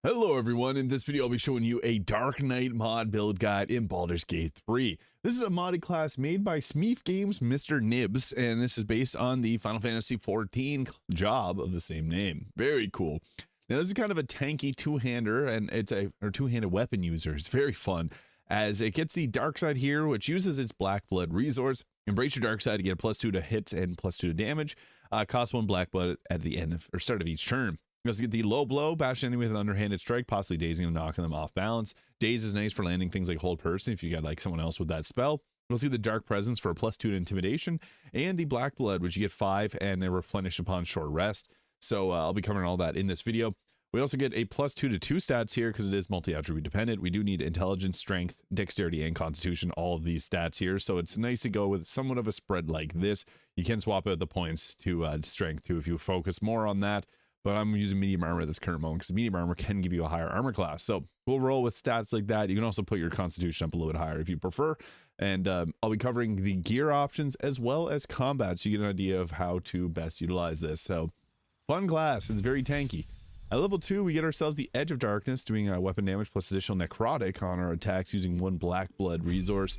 Hello everyone, in this video I'll be showing you a Dark Knight mod build guide in Baldur's Gate 3. This is a modded class made by Smeef Games Mr. Nibs, and this is based on the Final Fantasy XIV job of the same name. Very cool. Now this is kind of a tanky two-hander, and it's a two-handed weapon user. It's very fun, as it gets the dark side here, which uses its black blood resource. Embrace your dark side to get a +2 to hits and +2 to damage. Cost 1 black blood at the end of, or start of each turn. You also get the low blow, bash an enemy with an underhanded strike, possibly dazing them, knocking them off balance. Daze is nice for landing things like hold person if you got like someone else with that spell. You'll see the dark presence for a +2 to intimidation, and the black blood, which you get 5 and they're replenished upon short rest. So I'll be covering all that in this video. We also get a +2 to 2 stats here because it is multi-attribute dependent. We do need intelligence, strength, dexterity, and constitution, all of these stats here. So it's nice to go with somewhat of a spread like this. You can swap out the points to strength too if you focus more on that. But I'm using medium armor at this current moment because medium armor can give you a higher armor class. So we'll roll with stats like that. You can also put your constitution up a little bit higher if you prefer. And I'll be covering the gear options as well as combat, so you get an idea of how to best utilize this. So fun class. It's very tanky. At level 2, we get ourselves the Edge of Darkness, doing weapon damage plus additional necrotic on our attacks using 1 black blood resource.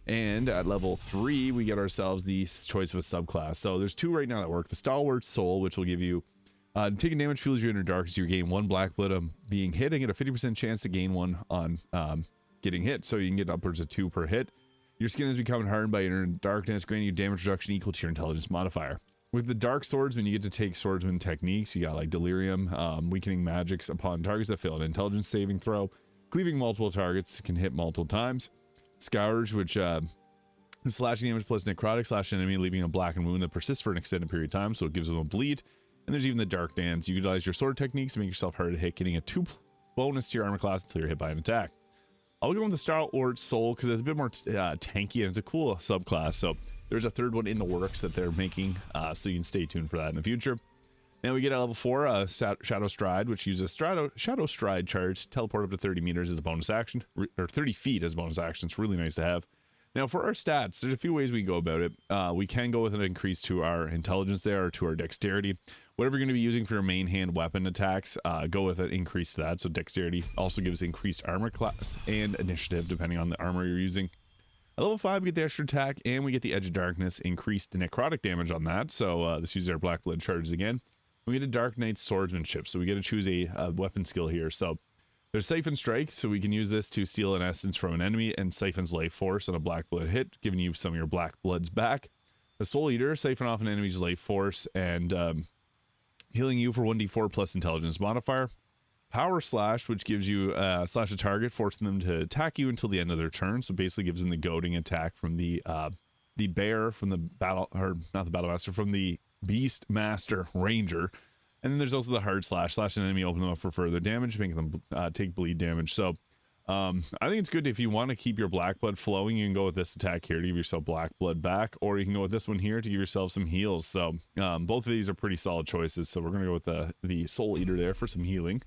And at level 3, we get ourselves the choice of a subclass. So there's 2 right now that work. The Stalwart Soul, which will give you taking damage fuels your inner darkness. You gain 1 black blood on being hit and get a 50% chance to gain 1 on getting hit. So you can get upwards of 2 per hit. Your skin is becoming hardened by inner darkness, granting you damage reduction equal to your intelligence modifier. With the dark swordsman, you get to take swordsman techniques. You got like delirium, weakening magics upon targets that fail an intelligence saving throw, cleaving multiple targets, can hit multiple times. Scourge, which slashing damage plus necrotic, slash enemy, leaving a blackened wound that persists for an extended period of time, so it gives them a bleed. And there's even the Dark Dance. You utilize your sword techniques to make yourself harder to hit, getting a 2 bonus to your armor class until you're hit by an attack. I'll go with the Stalwart Soul because it's a bit more tanky and it's a cool subclass. So there's a third one in the works that they're making, so you can stay tuned for that in the future. Now we get at level 4, Shadow Stride, which uses Shadow Stride charge, teleport up to 30 meters as a bonus action, or 30 feet as a bonus action. It's really nice to have. Now for our stats, there's a few ways we can go about it. We can go with an increase to our intelligence there, or to our dexterity. Whatever you're going to be using for your main hand weapon attacks, go with an increase to that. So dexterity also gives increased armor class and initiative depending on the armor you're using. At level 5, we get the extra attack, and we get the Edge of Darkness, increased necrotic damage on that. So this uses our black blood charges again. We get a Dark Knight swordsmanship, so we get to choose a weapon skill here. So there's Siphon Strike, so we can use this to steal an essence from an enemy and siphons life force on a black blood hit, giving you some of your black bloods back. The Soul Eater, siphon off an enemy's life force and healing you for 1d4 plus intelligence modifier. Power Slash, which gives you slash a target, forcing them to attack you until the end of their turn. So basically gives them the goading attack from the bear, from the battle, or not the battle master, from the beast master ranger. And then there's also the Hard Slash, slash an enemy, open them up for further damage, making them take bleed damage. So I think it's good if you want to keep your black blood flowing, you can go with this attack here to give yourself black blood back, or you can go with this one here to give yourself some heals. So both of these are pretty solid choices. So we're going to go with the Soul Eater there for some healing.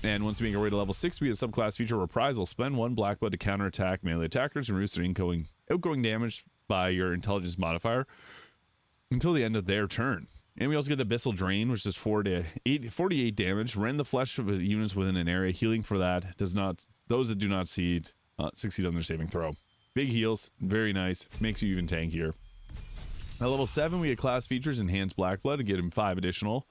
And once we make our way to level 6, we get a subclass feature Reprisal. Spend 1 black blood to counterattack melee attackers and reduce their outgoing damage by your intelligence modifier until the end of their turn. And we also get the Abyssal Drain, which is 48 damage. Rend the flesh of units within an area. Healing for that does not, those that do not succeed on their saving throw. Big heals, very nice. Makes you even tankier. At level 7, we get class features Enhanced Black Blood and get him 5 additional.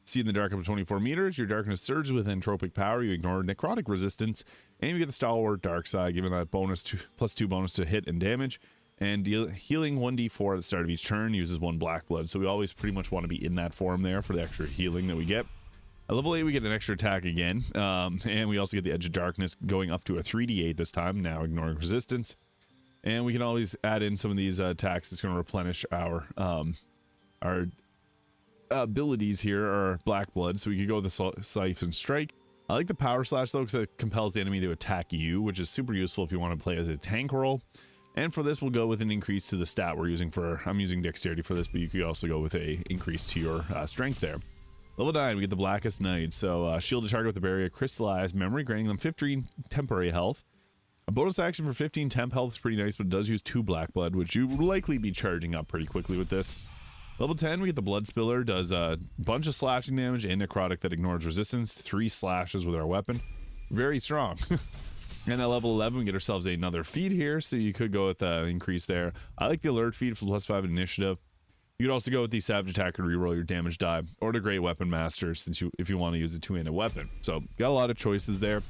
See in the dark up to 24 meters. Your darkness surges with entropic power. You ignore necrotic resistance, and you get the Stalwart Dark Side, giving that +2 bonus to hit and damage. And healing 1d4 at the start of each turn, uses 1 black blood. So we always pretty much want to be in that form there for the extra healing that we get. At level 8, we get an extra attack again. And we also get the Edge of Darkness going up to a 3d8 this time, now ignoring resistance. And we can always add in some of these attacks that's going to replenish our abilities here, or black blood. So we could go with the Siphon Strike. I like the Power Slash though, because it compels the enemy to attack you, which is super useful if you want to play as a tank role. And for this, we'll go with an increase to the stat we're using for, I'm using dexterity for this, but you could also go with a increase to your strength there. Level 9, we get the Blackest Night. So shield a target with the barrier crystallized memory, granting them 15 temporary health. A bonus action for 15 temp health is pretty nice, but it does use 2 black blood, which you will likely be charging up pretty quickly with this. Level 10, we get the Blood Spiller, does a bunch of slashing damage and necrotic that ignores resistance, 3 slashes with our weapon. Very strong. And at level 11, we get ourselves another feat here, so you could go with the increase there. I like the alert feat for +5 initiative. You could also go with the Savage Attack and reroll your damage die, or the Great Weapon Master, if you want to use a two-handed weapon. So, got a lot of choices there.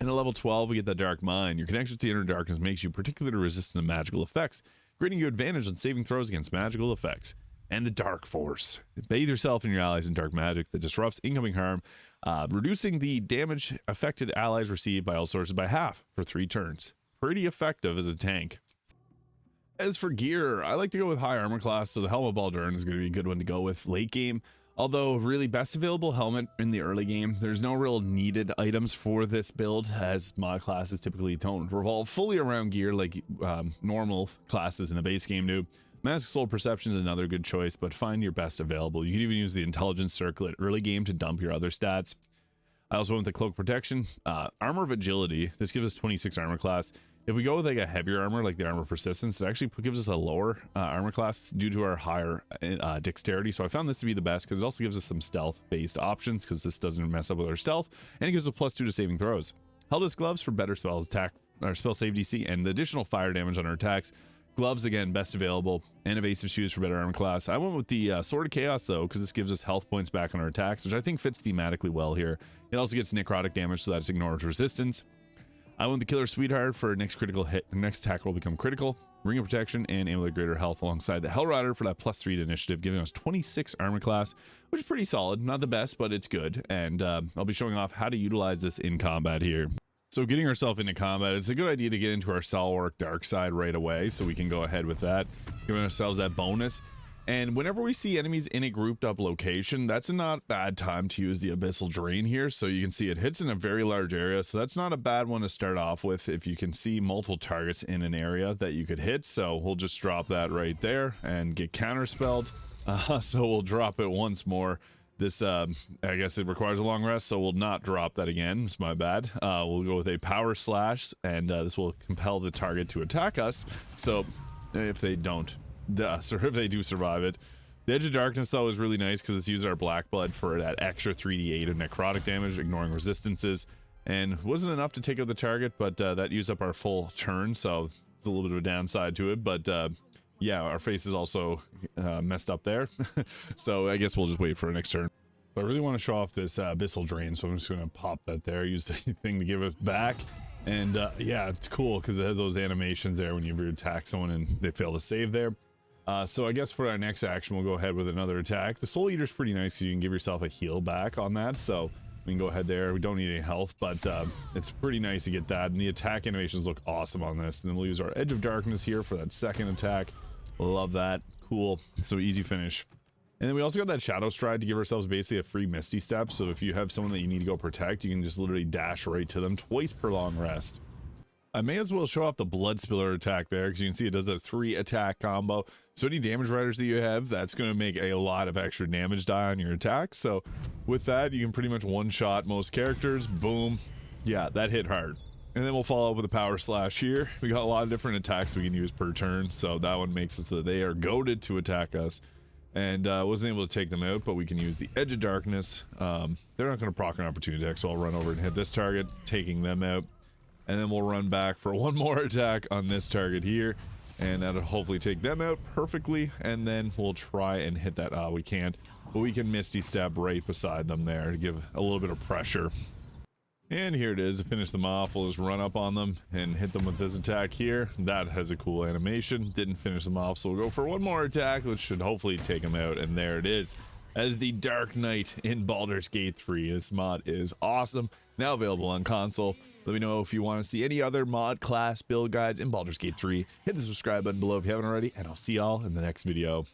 And at level 12, we get the Dark Mind. Your connection to the inner darkness makes you particularly resistant to magical effects, granting you advantage on saving throws against magical effects. And the Dark Force. Bathe yourself and your allies in dark magic that disrupts incoming harm, reducing the damage affected allies receive by all sources by half for 3 turns. Pretty effective as a tank. As for gear, I like to go with high armor class, so the Helm of Baldur is going to be a good one to go with late game. Although really best available helmet in the early game, there's no real needed items for this build, as mod classes typically don't revolve fully around gear like normal classes in the base game do. Mask Soul Perception is another good choice, but find your best available. You can even use the Intelligence Circlet early game to dump your other stats. I also went with the Cloak Protection. Armor of Agility, this gives us 26 armor class. If we go with like a heavier armor, like the Armor of Persistence, it actually gives us a lower armor class due to our higher dexterity. So I found this to be the best because it also gives us some stealth-based options because this doesn't mess up with our stealth, and it gives us +2 to saving throws. Helldust Gloves for better spell attack, or spell save DC, and additional fire damage on our attacks. Gloves, again, best available, and evasive shoes for better armor class. I went with the Sword of Chaos, though, because this gives us health points back on our attacks, which I think fits thematically well here. It also gets necrotic damage, so that it ignores resistance. I went the Killer Sweetheart for next critical hit. Next attack will become critical. Ring of Protection and Amulet of Greater Health alongside the Hellrider for that +3 to initiative, giving us 26 armor class, which is pretty solid. Not the best, but it's good. And I'll be showing off how to utilize this in combat here. So getting ourselves into combat, it's a good idea to get into our Stalwart Dark Side right away, so we can go ahead with that, giving ourselves that bonus. And whenever we see enemies in a grouped up location, that's a not bad time to use the Abyssal Drain here. So you can see it hits in a very large area, so that's not a bad one to start off with if you can see multiple targets in an area that you could hit. So we'll just drop that right there and get counterspelled. So we'll drop it once more. This, I guess it requires a long rest, so we'll not drop that again. It's my bad. We'll go with a Power Slash, and this will compel the target to attack us. So if they don't, or if they do survive it. The Edge of Darkness, though, is really nice because it's using our Black Blood for that extra 3d8 of necrotic damage, ignoring resistances. And wasn't enough to take out the target, but that used up our full turn, so it's a little bit of a downside to it. But yeah, our face is also messed up there. So I guess we'll just wait for our next turn. But I really want to show off this Abyssal Drain, so I'm just going to pop that there, use the thing to give it back. And yeah, it's cool because it has those animations there when you attack someone and they fail to save there. So I guess for our next action, we'll go ahead with another attack. The Soul Eater's pretty nice because you can give yourself a heal back on that. So we can go ahead there. We don't need any health, but it's pretty nice to get that. And the attack animations look awesome on this. And then we'll use our Edge of Darkness here for that second attack. Love that. Cool. So easy finish. And then we also got that Shadow Stride to give ourselves basically a free Misty Step. So if you have someone that you need to go protect, you can just literally dash right to them twice per long rest. I may as well show off the Blood Spiller attack there because you can see it does a 3 attack combo. So any damage riders that you have, that's going to make a lot of extra damage die on your attack. So with that, you can pretty much one-shot most characters. Boom. Yeah, that hit hard. And then we'll follow up with a Power Slash here. We got a lot of different attacks we can use per turn. So that one makes it so that they are goaded to attack us. And wasn't able to take them out, but we can use the Edge of Darkness. They're not going to proc an opportunity attack, so I'll run over and hit this target, taking them out. And then we'll run back for one more attack on this target here, and that'll hopefully take them out perfectly. And then we'll try and hit that. We can't, but we can Misty Step right beside them there to give a little bit of pressure. And here it is. To finish them off, we'll just run up on them and hit them with this attack here. That has a cool animation. Didn't finish them off, so we'll go for one more attack, which should hopefully take them out. And there it is. As the Dark Knight in Baldur's Gate 3. This mod is awesome. Now available on console. Let me know if you want to see any other mod class build guides in Baldur's Gate 3. Hit the subscribe button below if you haven't already, and I'll see y'all in the next video.